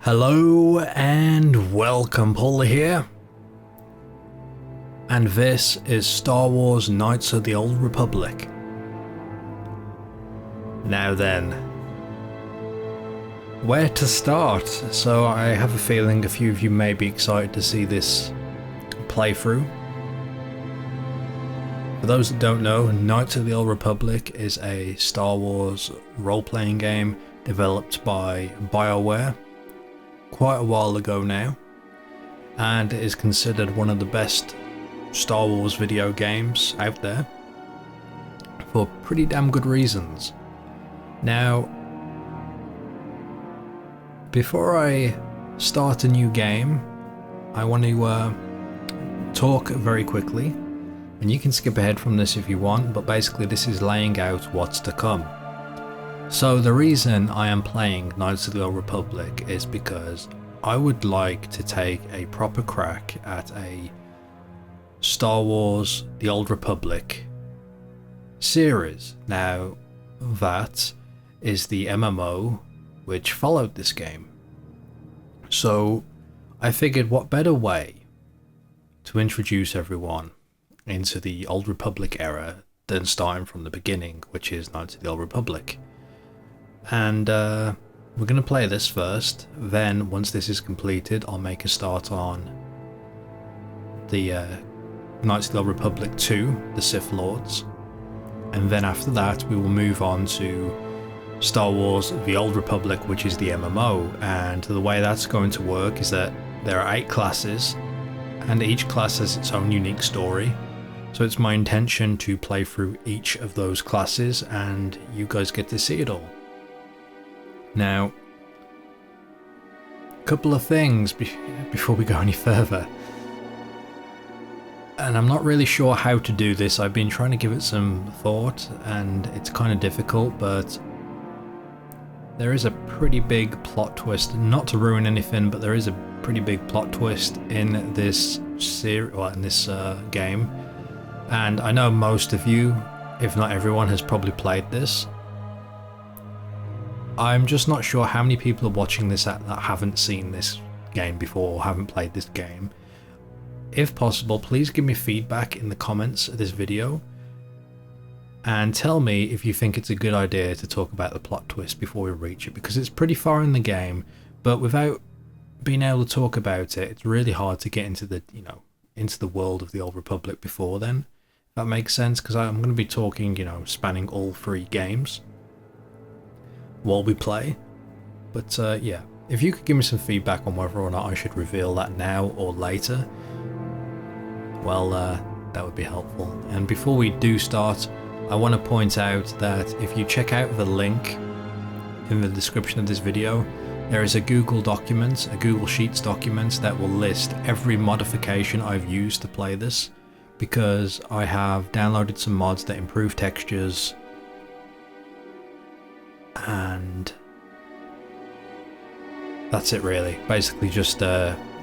Hello and welcome, Pauleh here. And this is Star Wars Knights of the Old Republic. Now then, where to start? So I have a feeling a few of you may be excited to see this playthrough. For those that don't know, Knights of the Old Republic is a Star Wars role-playing game developed by BioWare quite a while ago now, and it is considered one of the best Star Wars video games out there for pretty damn good reasons. Now, before I start a new game, I want to talk very quickly, and you can skip ahead from this if you want, but basically this is laying out what's to come. So the reason I am playing Knights of the Old Republic is because I would like to take a proper crack at a Star Wars The Old Republic series. Now that is the MMO which followed this game. So I figured what better way to introduce everyone into the Old Republic era than starting from the beginning, which is Knights of the Old Republic. And we're going to play this first, then once this is completed I'll make a start on the Knights of the Old Republic 2, the Sith Lords, and then after that we will move on to Star Wars The Old Republic, which is the MMO. And the way that's going to work is that there are 8 classes and each class has its own unique story. So it's my intention to play through each of those classes and you guys get to see it all. Now, a couple of things before we go any further. And I'm not really sure how to do this. I've been trying to give it some thought and it's kind of difficult, but there is a pretty big plot twist. Not to ruin anything, but there is a pretty big plot twist in this series, well, in this game. And I know most of you, if not everyone, has probably played this. I'm just not sure how many people are watching this that haven't seen this game before or haven't played this game. If possible, please give me feedback in the comments of this video and tell me if you think it's a good idea to talk about the plot twist before we reach it, because it's pretty far in the game, but without being able to talk about it, it's really hard to get into the, into the world of the Old Republic before then. If that makes sense, because I'm going to be talking, spanning all 3 games while we play. But yeah, if you could give me some feedback on whether or not I should reveal that now or later, well, that would be helpful. And before we do start, I want to point out that if you check out the link in the description of this video, there is a Google document, a Google Sheets document that will list every modification I've used to play this, because I have downloaded some mods that improve textures and that's it really. Basically just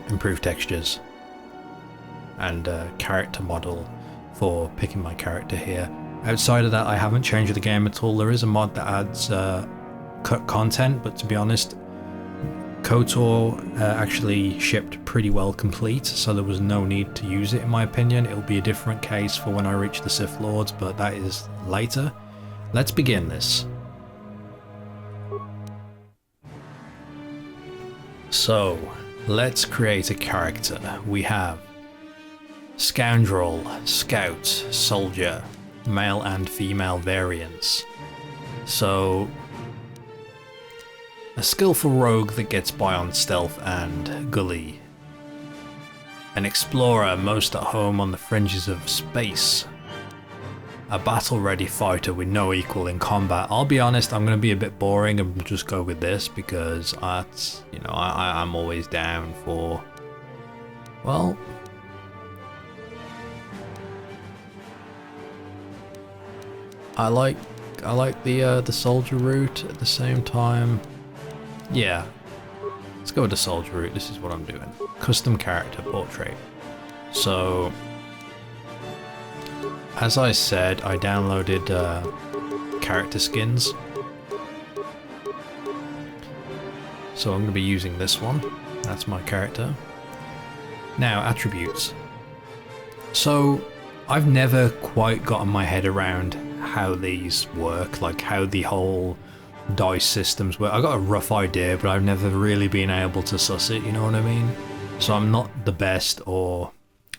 improve textures and character model for picking my character here. Outside of that, I haven't changed the game at all. There is a mod that adds cut content, but to be honest, KOTOR actually shipped pretty well complete, so there was no need to use it in my opinion. It'll be a different case for when I reach the Sith Lords, but that is later. Let's begin this. So, let's create a character. We have Scoundrel, Scout, Soldier, male and female variants. So, a skillful rogue that gets by on stealth and gully. An explorer most at home on the fringes of space. A battle-ready fighter with no equal in combat. I'll be honest, I'm going to be a bit boring and just go with this because that's, I'm always down for, well, I like the soldier route at the same time. Yeah, let's go with the soldier route. This is what I'm doing. Custom character portrait. So, as I said, I downloaded character skins. so I'm going to be using this one. That's my character. Now, attributes. So, I've never quite gotten my head around how these work, like how the whole dice systems work. I got a rough idea, but I've never really been able to suss it, you know what I mean? So I'm not the best or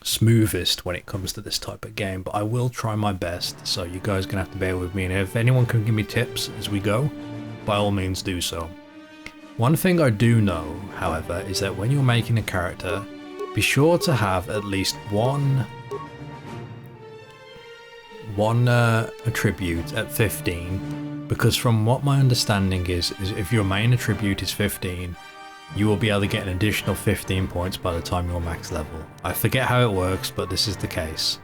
smoothest when it comes to this type of game, but I will try my best, so you guys are gonna have to bear with me, and if anyone can give me tips as we go, by all means do so. One thing I do know, however, is that when you're making a character, be sure to have at least one attribute at 15, because from what my understanding is if your main attribute is 15, you will be able to get an additional 15 points by the time you're max level. I forget how it works, but this is the case.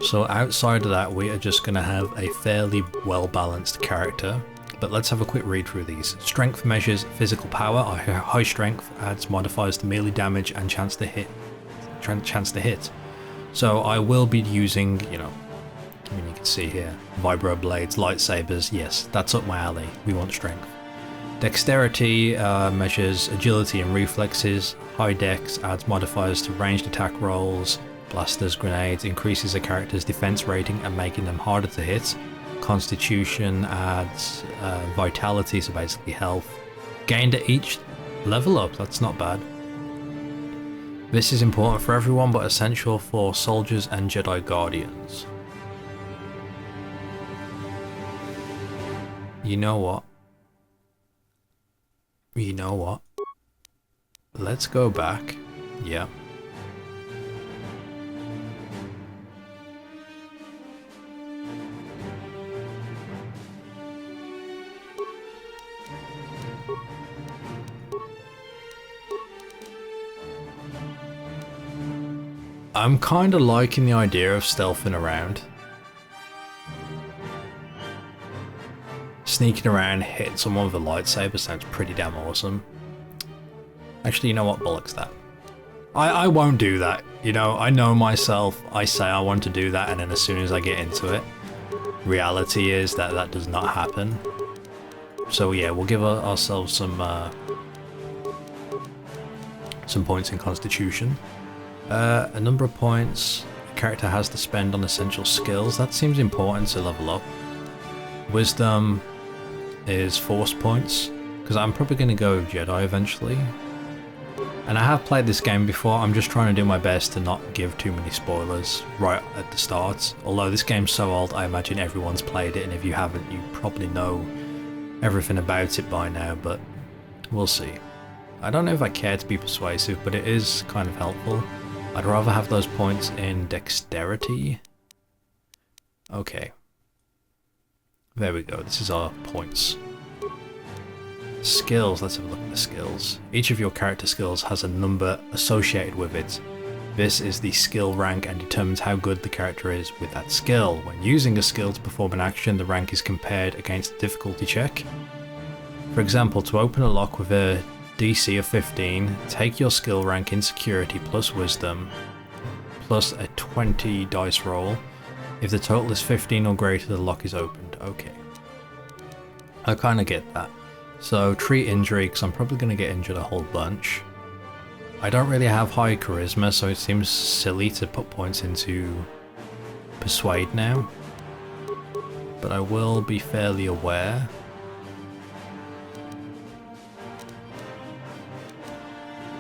So outside of that, we are just going to have a fairly well balanced character, but let's have a quick read through these. Strength measures physical power. High strength adds modifiers to melee damage and chance to hit. So I will be using, you know, I mean, you can see here, vibro blades, lightsabers. Yes, that's up my alley. We want strength. Dexterity measures agility and reflexes. High dex adds modifiers to ranged attack rolls, blasters, grenades, increases a character's defense rating and making them harder to hit. Constitution adds vitality, so basically health. Gained at each level up, that's not bad. This is important for everyone, but essential for soldiers and Jedi Guardians. You know what? Let's go back. Yeah. I'm kind of liking the idea of stealthing around. Sneaking around, hitting someone with a lightsaber sounds pretty damn awesome. Actually, you know what? Bollocks that. I won't do that. You know, I know myself. I say I want to do that, and then as soon as I get into it, reality is that that does not happen. So yeah, we'll give ourselves some points in Constitution. A number of points a character has to spend on essential skills. That seems important to level up. Wisdom is force points, because I'm probably going to go Jedi eventually. And I have played this game before. I'm just trying to do my best to not give too many spoilers right at the start. Although this game's so old, I imagine everyone's played it, and if you haven't, you probably know everything about it by now, but we'll see. I don't know if I care to be persuasive, but it is kind of helpful. I'd rather have those points in dexterity. Okay. There we go, this is our points. Skills, let's have a look at the skills. Each of your character skills has a number associated with it. This is the skill rank and determines how good the character is with that skill. When using a skill to perform an action, the rank is compared against a difficulty check. For example, to open a lock with a DC of 15, take your skill rank in security plus wisdom plus a 20 dice roll. If the total is 15 or greater, the lock is opened. Okay. I kind of get that. So treat injury, because I'm probably going to get injured a whole bunch. I don't really have high charisma, so it seems silly to put points into persuade now. But I will be fairly aware.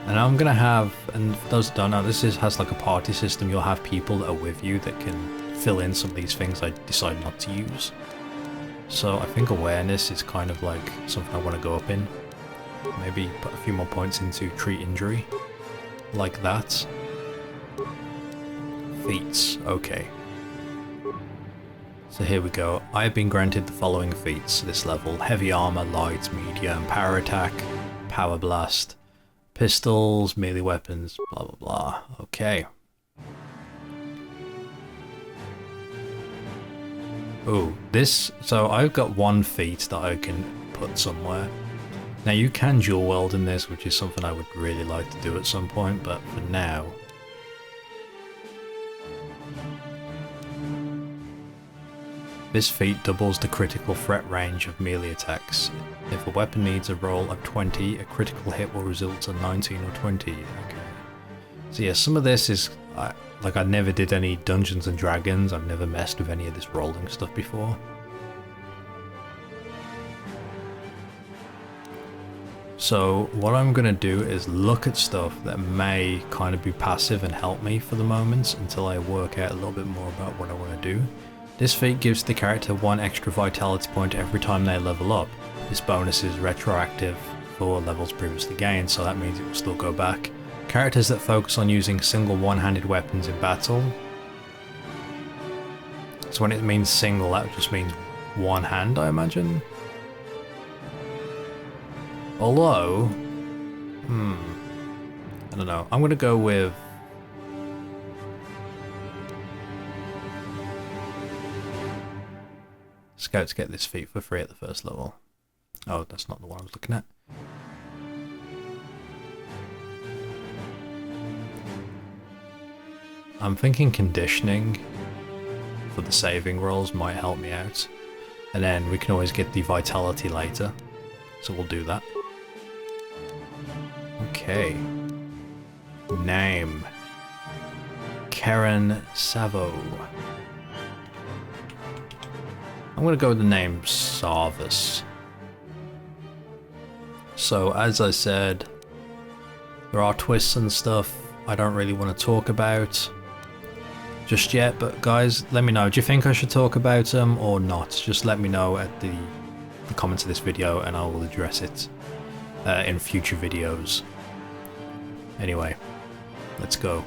And I'm going to have, and for those that don't know, this has like a party system. You'll have people that are with you that can fill in some of these things I decide not to use. So I think awareness is kind of like something I want to go up in. Maybe put a few more points into treat injury. Like that. Feats, okay. So here we go. I have been granted the following feats this level. Heavy armor, light, medium, power attack, power blast, pistols, melee weapons, blah blah blah. Okay. Ooh, this, so I've got one feat that I can put somewhere. Now you can dual weld in this, which is something I would really like to do at some point, but for now... This feat doubles the critical threat range of melee attacks. If a weapon needs a roll of 20, a critical hit will result in 19 or 20. Okay. So yeah, some of this is, like I never did any Dungeons and Dragons, I've never messed with any of this rolling stuff before. So what I'm going to do is look at stuff that may kind of be passive and help me for the moment until I work out a little bit more about what I want to do. This feat gives the character 1 extra vitality point every time they level up. This bonus is retroactive for levels previously gained, so that means it will still go back. Characters that focus on using single one-handed weapons in battle. So when it means single, that just means one hand, I imagine. Although, I don't know. I'm going to go with Scouts get this feat for free at the first level. Oh, that's not the one I was looking at. I'm thinking conditioning for the saving rolls might help me out. And then we can always get the vitality later. So we'll do that. Okay. Name. Karen Savo. I'm going to go with the name Sarvis. So as I said, there are twists and stuff I don't really want to talk about just yet, but guys, let me know. Do you think I should talk about them or not? Just let me know at the comments of this video and I will address it in future videos. Anyway, let's go.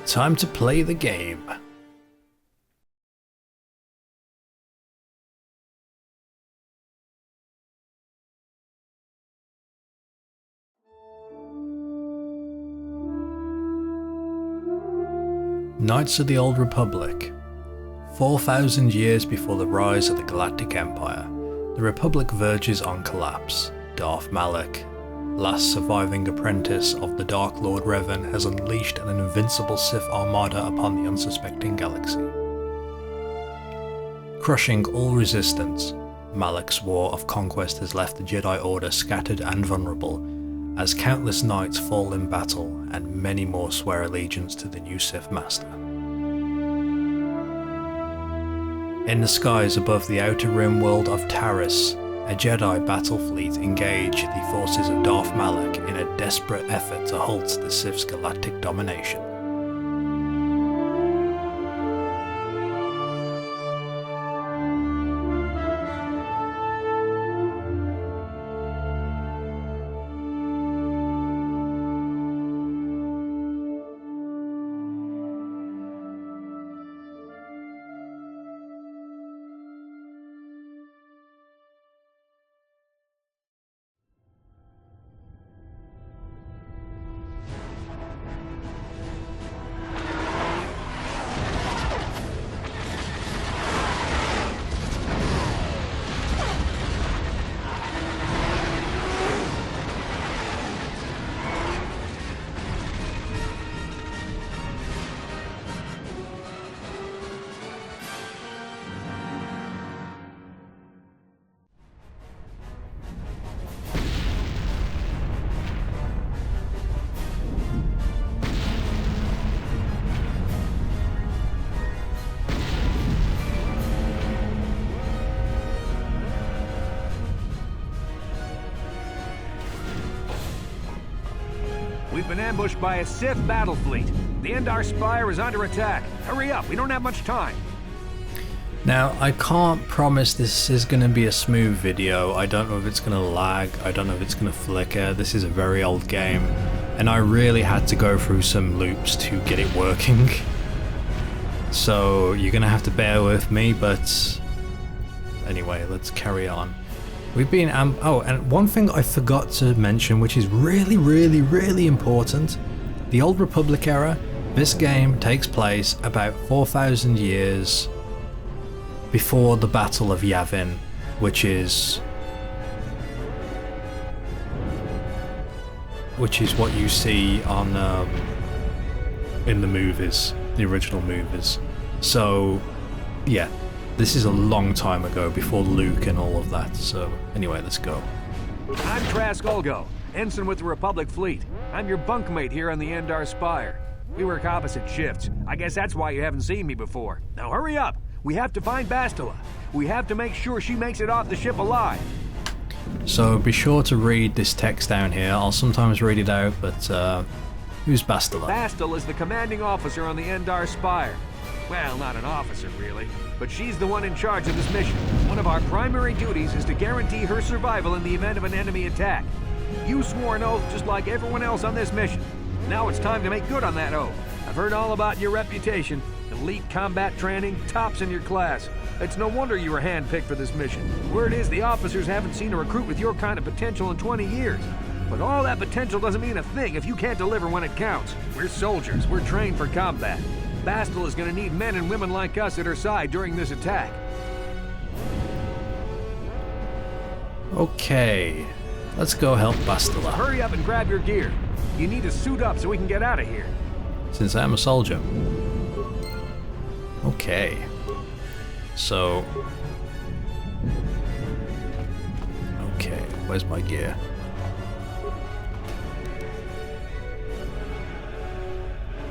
Time to play the game. Knights of the Old Republic. 4,000 years before the rise of the Galactic Empire, the Republic verges on collapse. Darth Malak, last surviving apprentice of the Dark Lord Revan, has unleashed an invincible Sith armada upon the unsuspecting galaxy. Crushing all resistance, Malak's war of conquest has left the Jedi Order scattered and vulnerable, as countless knights fall in battle and many more swear allegiance to the new Sith Master. In the skies above the outer rim world of Taris, a Jedi battle fleet engage the forces of Darth Malak in a desperate effort to halt the Sith's galactic domination. We've been ambushed by a Sith battle fleet. The Endar Spire is under attack. Hurry up, we don't have much time. Now, I can't promise this is going to be a smooth video. I don't know if it's going to lag. I don't know if it's going to flicker. This is a very old game, and I really had to go through some loops to get it working. So you're going to have to bear with me, but anyway, let's carry on. We've been, oh, and one thing I forgot to mention, which is really important. The Old Republic era, this game takes place about 4,000 years before the Battle of Yavin, which is what you see on in the movies. the original movies. So, yeah, this is a long time ago, before Luke and all of that. So, anyway, let's go. I'm Trask Olgo, ensign with the Republic Fleet. I'm your bunkmate here on the Endar Spire. We work opposite shifts. I guess that's why you haven't seen me before. Now hurry up! We have to find Bastila. We have to make sure she makes it off the ship alive. So be sure to read this text down here. I'll sometimes read it out, but who's Bastila? Bastila is the commanding officer on the Endar Spire. Well, not an officer, really, but she's the one in charge of this mission. One of our primary duties is to guarantee her survival in the event of an enemy attack. You swore an oath just like everyone else on this mission. Now it's time to make good on that oath. I've heard all about your reputation. Elite combat training, tops in your class. It's no wonder you were handpicked for this mission. Word is the officers haven't seen a recruit with your kind of potential in 20 years. But all that potential doesn't mean a thing if you can't deliver when it counts. We're soldiers. We're trained for combat. Bastila is going to need men and women like us at her side during this attack. Okay, let's go help Bastila. Hurry up and grab your gear. You need to suit up so we can get out of here. Since I'm a soldier. Okay. So... okay, where's my gear?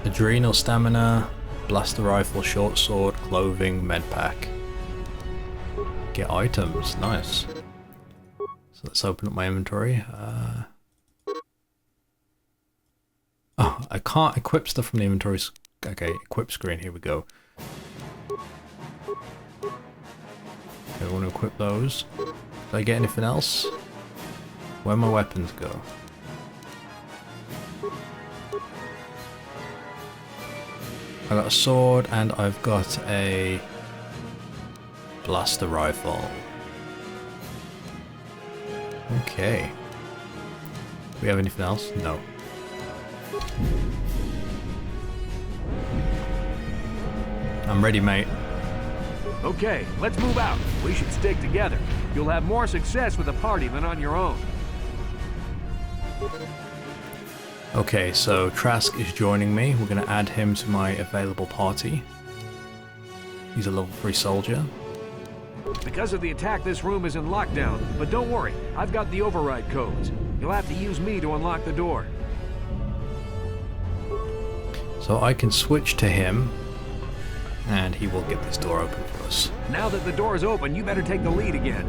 Adrenal stamina, blaster rifle, short sword, clothing, med pack. Get items, nice. So let's open up my inventory. Oh, I can't equip stuff from the inventory. Okay, equip screen, here we go. Okay, I want to equip those. Did I get anything else? Where'd my weapons go? I got a sword and I've got a blaster rifle. Okay. Do we have anything else? No. I'm ready, mate. Okay, let's move out. We should stick together. You'll have more success with a party than on your own. Okay, so Trask is joining me. We're going to add him to my available party. He's a level 3 soldier. Because of the attack, this room is in lockdown. But don't worry, I've got the override codes. You'll have to use me to unlock the door. So I can switch to him, and he will get this door open for us. Now that the door is open, you better take the lead again.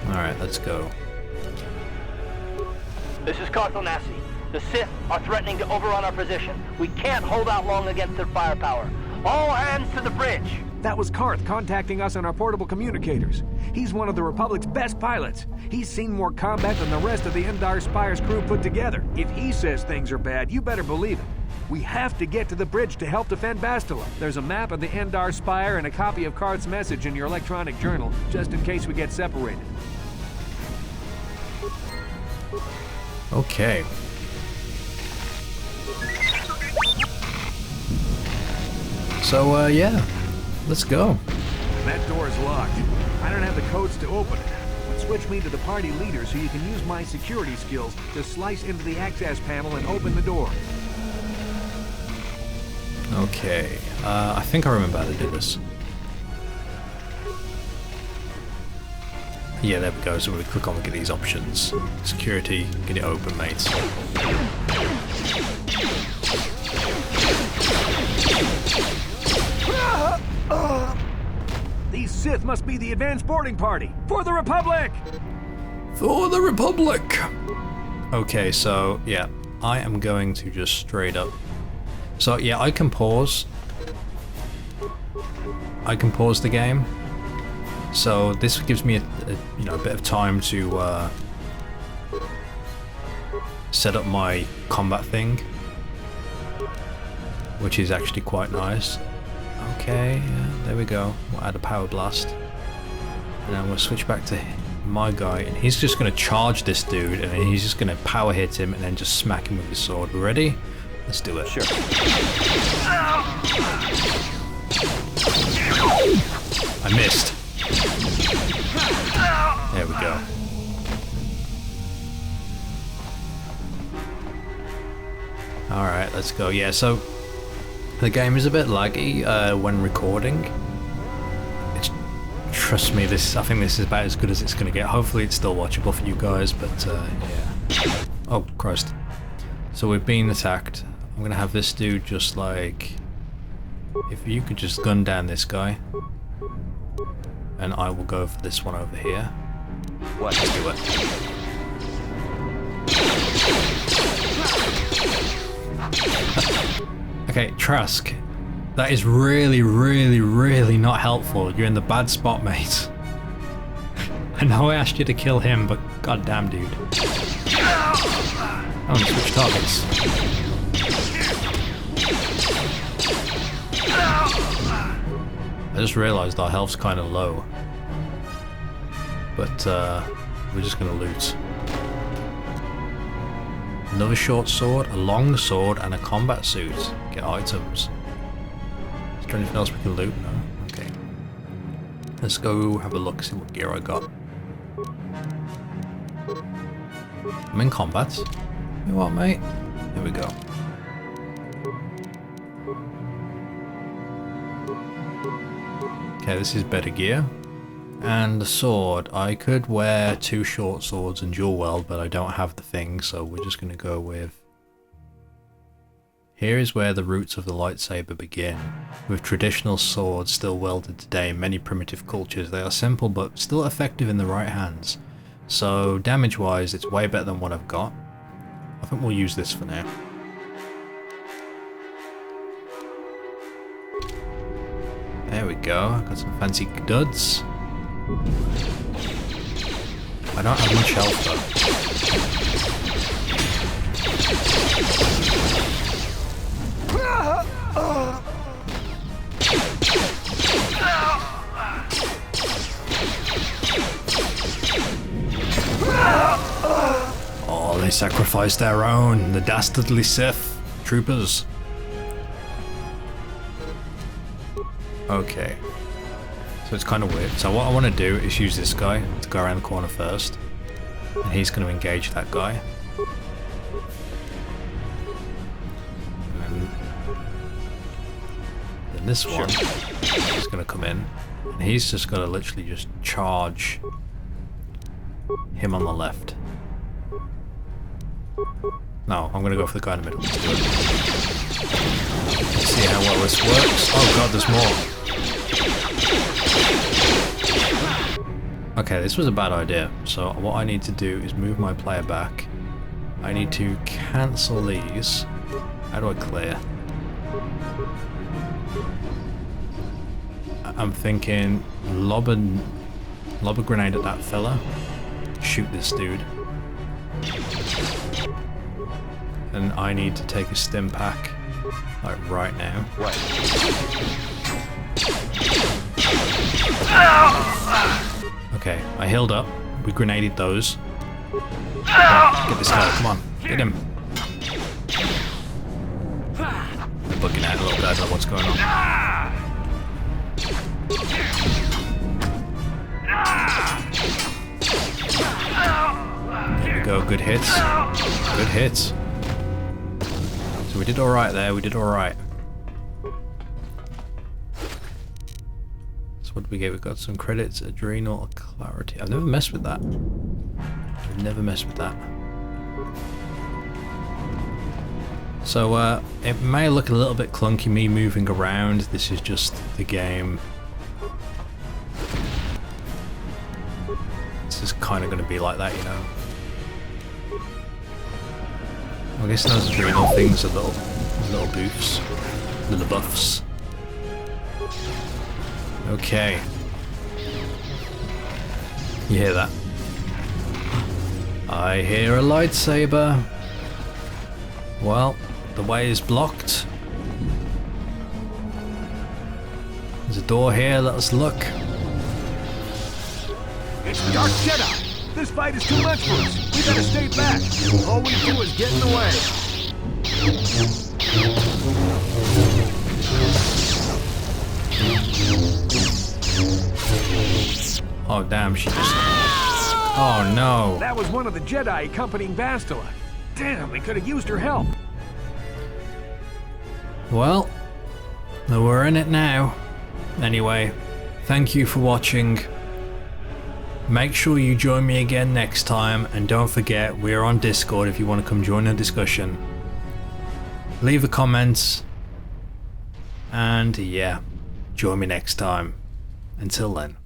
Alright, let's go. This is Carthonasi. The Sith are threatening to overrun our position. We can't hold out long against their firepower. All hands to the bridge! That was Karth contacting us on our portable communicators. He's one of the Republic's best pilots. He's seen more combat than the rest of the Endar Spire's crew put together. If he says things are bad, you better believe it. We have to get to the bridge to help defend Bastila. There's a map of the Endar Spire and a copy of Karth's message in your electronic journal, just in case we get separated. Okay. So, yeah. Let's go. That door is locked. I don't have the codes to open it. But switch me to the party leader so you can use my security skills to slice into the access panel and open the door. Okay. I think I remember how to do this. Yeah, there we go. So we click on, get these options. Security, get it open, mates. These Sith must be the advanced boarding party for the Republic! For the Republic! Okay, so, yeah. I am going to just straight up... So, yeah, I can pause. I can pause the game. So, this gives me a bit of time to set up my combat thing. Which is actually quite nice. Okay, yeah, there we go. We'll add a power blast. And then we'll switch back to my guy, and he's just going to charge this dude, and then he's just going to power hit him, and then just smack him with his sword. We ready? Let's do it. Sure. I missed. There we go. Alright, let's go. Yeah, so the game is a bit laggy when recording. Trust me, I think this is about as good as it's going to get. Hopefully it's still watchable for you guys, but yeah. Oh, Christ. So we've been attacked. I'm going to have this dude just like... If you could just gun down this guy. And I will go for this one over here. What? Let's do it. Okay, Trask. That is really, really, really not helpful. You're in the bad spot, mate. I know I asked you to kill him, but goddamn, dude. Oh, switch targets. I just realised our health's kind of low. But, we're just gonna loot. Another short sword, a long sword, and a combat suit. Get items. Is there anything else we can loot? No? Okay. Let's go have a look, see what gear I got. I'm in combat. You know what, mate? Here we go. Okay, this is better gear. And the sword. I could wear 2 short swords and dual weld, but I don't have the thing, so we're just going to go with... Here is where the roots of the lightsaber begin. With traditional swords still wielded today in many primitive cultures, they are simple but still effective in the right hands. So damage wise, it's way better than what I've got. I think we'll use this for now. There we go, got some fancy duds. I don't have much health though. Oh, they sacrificed their own, the dastardly Sith troopers. Okay. So it's kind of weird. So what I want to do is use this guy to go around the corner first. And he's going to engage that guy. And then this one is going to come in. And he's just got to literally just charge him on the left. No, I'm going to go for the guy in the middle. Let's do it. Let's see how well this works. Oh god, there's more. Okay, this was a bad idea. So what I need to do is move my player back. I need to cancel these. How do I clear? I'm thinking lob a grenade at that fella. Shoot this dude. And I need to take a stim pack. Like right now. Right. Okay, I healed up. We grenaded those. Right, get this guy, come on. Get him. They're bugging out a little bit, I don't know what's going on. There we go, good hits. Good hits. So we did alright there, we did alright. So what did we get? We got some credits, adrenal, clarity. I've never messed with that. I've never messed with that. So it may look a little bit clunky me moving around. This is just the game. This is kind of going to be like that, you know. I guess those adrenal things are little boofs, little buffs. Okay. You hear that? I hear a lightsaber. Well, the way is blocked. There's a door here, let us look. It's Dark Jedi! This fight is too much for us. We better stay back. All we do is get in the way. Oh damn, she just... Oh no. That was one of the Jedi accompanying Bastila. Damn, we could have used her help. Well, we're in it now. Anyway, thank you for watching. Make sure you join me again next time, and don't forget we're on Discord if you want to come join the discussion. Leave a comment, and yeah, join me next time. Until then.